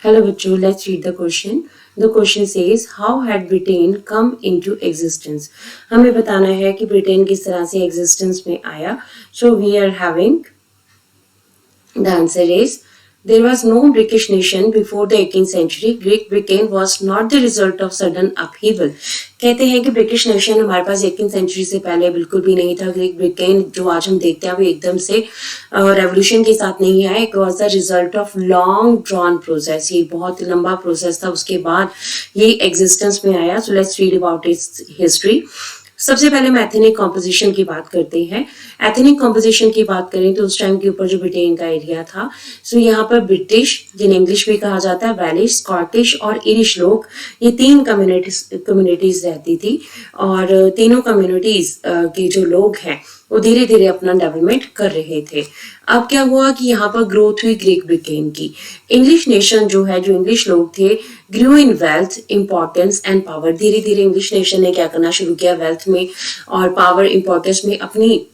Hello बच्चों, let's read the question. The question says, how had Britain come into existence? हमें बताना है कि ब्रिटेन किस तरह से existence में आया. So we are having the answer is there was no British nation before the 18th century. Great Britain was not the result of sudden upheaval. कहते हैं कि ब्रिटिश नेशन हमारे पास 18th सेंचुरी से पहले बिल्कुल भी नहीं था. ग्रेट ब्रिटेन जो आज हम देखते हैं वो एकदम से रेवोल्यूशन के साथ नहीं आया. It was the result of long drawn process. ये बहुत लंबा प्रोसेस था, उसके बाद ये एग्जिस्टेंस में आया. So let's read about it's history. सबसे पहले हम एथनिक कॉम्पोजिशन की बात करते हैं. एथनिक कॉम्पोजिशन की बात करें तो उस टाइम के ऊपर जो ब्रिटेन का एरिया था, सो यहाँ पर ब्रिटिश, जिन्हें इंग्लिश भी कहा जाता है, वेलिश, स्कॉटिश और इरिश लोग, ये तीन कम्युनिटीज रहती थी. और तीनों कम्युनिटीज के जो लोग हैं वो धीरे धीरे अपना डेवलपमेंट कर रहे थे. अब क्या हुआ कि यहाँ पर ग्रोथ हुई ग्रेट ब्रिटेन की. इंग्लिश नेशन जो है, जो इंग्लिश लोग थे, grew in wealth, importance and power. धीरे धीरे इंग्लिश नेशन ने क्या करना शुरू किया, वेल्थ में और पावर, इंपॉर्टेंस में अपनी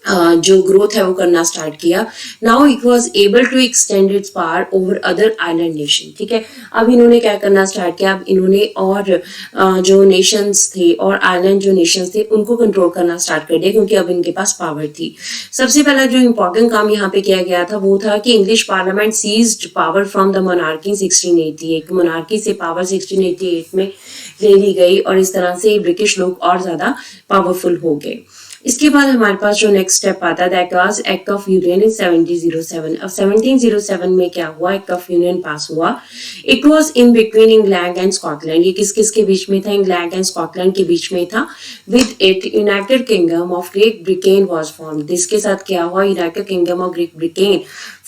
जो ग्रोथ है वो करना स्टार्ट किया. Now it was able to extend its power over other island nation. ठीक है, अब इन्होंने क्या करना स्टार्ट किया, अब इन्होंने और जो नेशंस थे और आइलैंड जो नेशंस थे उनको कंट्रोल करना स्टार्ट कर दिया, क्योंकि अब इनके पास पावर थी. सबसे पहला जो इम्पोर्टेंट काम यहाँ पे किया गया था वो था कि English parliament seized power from the monarchy 1688. Monarchy से पावर 1688 में ले ली गई और इस तरह से ब्रिटिश लोग और ज्यादा पावरफुल हो गए. इसके बाद हमारे पास जो नेक्स्ट स्टेप आता है, that was act of union in 1707. अब 1707 में क्या हुआ, एक्ट ऑफ यूनियन पास हुआ. It was in between England and Scotland. ये किस किस के बीच में था, इंग्लैंड एंड स्कॉटलैंड के बीच में था. With it United Kingdom of Great Britain was formed. इसके साथ क्या हुआ, United Kingdom of Great Britain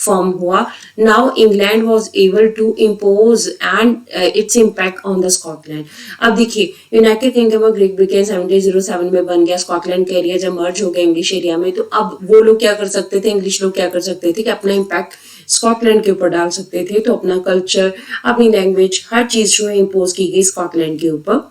form हुआ. Now England was able to impose and its impact on the Scotland. अब देखिए, United Kingdom of Great Britain 1707 में बन गया. स्कॉटलैंड का एरिया जब मर्ज हो गया इंग्लिश एरिया में, तो अब वो लोग क्या कर सकते थे, इंग्लिश लोग क्या कर सकते थे कि अपना इम्पैक्ट स्कॉटलैंड के ऊपर डाल सकते थे. तो अपना कल्चर, अपनी लैंग्वेज, हर चीज जो है इम्पोज की गई स्कॉटलैंड के ऊपर.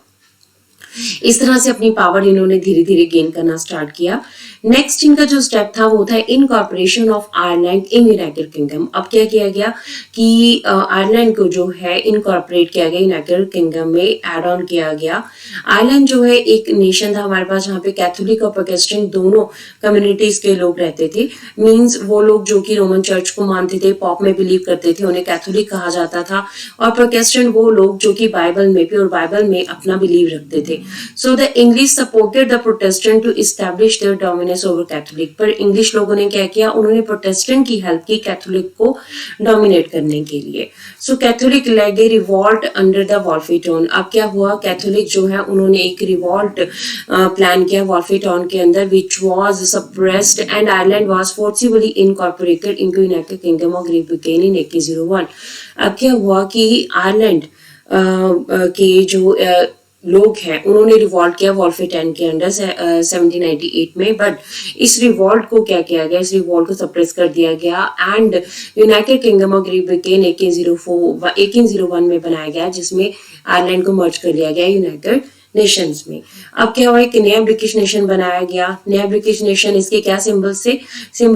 इस तरह से अपनी पावर इन्होंने धीरे धीरे गेन करना स्टार्ट किया. नेक्स्ट इनका जो स्टेप था वो था incorporation of Ireland in United kingdom. अब क्या किया गया कि आयरलैंड को जो है इनकॉर्पोरेट किया गया, यूनाइटेड किंगडम में एड ऑन किया गया. आयरलैंड जो है एक नेशन था हमारे पास जहाँ पे कैथोलिक और प्रोटेस्टेंट दोनों कम्युनिटीज के लोग रहते थे. मींस वो लोग जो कि रोमन चर्च को मानते थे, पॉप में बिलीव करते थे, उन्हें कैथोलिक कहा जाता था. और प्रोटेस्टेंट वो लोग जो कि बाइबल में, प्योर बाइबल में अपना बिलीव रखते थे. So the English supported the Protestant to establish their dominance over Catholic. पर इंग्लिश लोगों ने क्या किया, उन्होंने प्रोटेस्टेंट की हेल्प की कैथोलिक को डोमिनेट करने के लिए. So Catholic led a revolt under the Wolfe Tone. अब क्या हुआ, कैथोलिक जो है उन्होंने एक रिवॉल्ट प्लान किया वॉल्फीटॉन के अंदर, which was suppressed and Ireland was forcibly incorporated into United Kingdom of Great Britain in 1801. अब क्या हुआ कि आयरलैंड के जो लोग हैं उन्होंने रिवॉल्ट किया वॉल्फीटॉन के अंडर 1798 में. बट इस रिवॉल्ट को क्या किया गया, इस रिवॉल्ट को सप्रेस कर दिया गया and United Kingdom of Great Britain 1801 में बनाया गया, जिसमें आयरलैंड को मर्ज कर लिया गया यूनाइटेड नेशंस में. अब क्या हुआ, एक नया ब्रिटिश नेशन बनाया गया. नया ब्रिटिश नेशन, इसके क्या सिंबल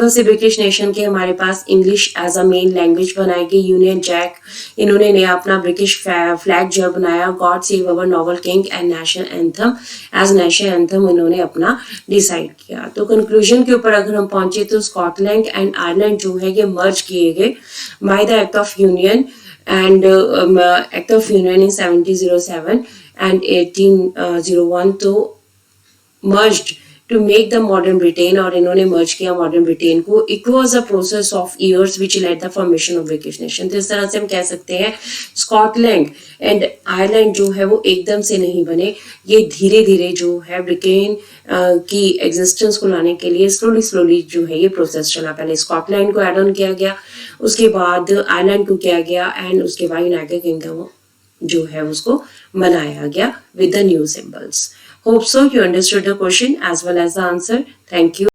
से ब्रिटिश नेशन के हमारे पास English as a main language बनाई गई. यूनियन जैक, इन्होंने नया अपना ब्रिटिश फ्लैग जो बनाया. God save our noble king and national anthem, as national anthem इन्होंने अपना डिसाइड किया. तो कंक्लूजन के ऊपर अगर हम पहुंचे तो स्कॉटलैंड एंड आयरलैंड जो है ये मर्ज किए गए by the act of union and act of union in 1707 and 1801 तो merged to make the modern Britain. और इन्होंने merge किया modern Britain को. It was a process of years which led the formation of British nation. तो इस तरह से हम कह सकते हैं स्कॉटलैंड एंड आयरलैंड जो है वो एकदम से नहीं बने, ये धीरे धीरे जो है ब्रिटेन की एग्जिस्टेंस को लाने के लिए स्लोली जो है ये प्रोसेस चला. पहले स्कॉटलैंड को एड ऑन किया गया, उसके बाद आयरलैंड को किया गया एंड उसके बाद यूनाइटेड किंगडम जो है उसको बनाया गया with the new symbols. Hope so you understood the question as well as the answer. Thank you.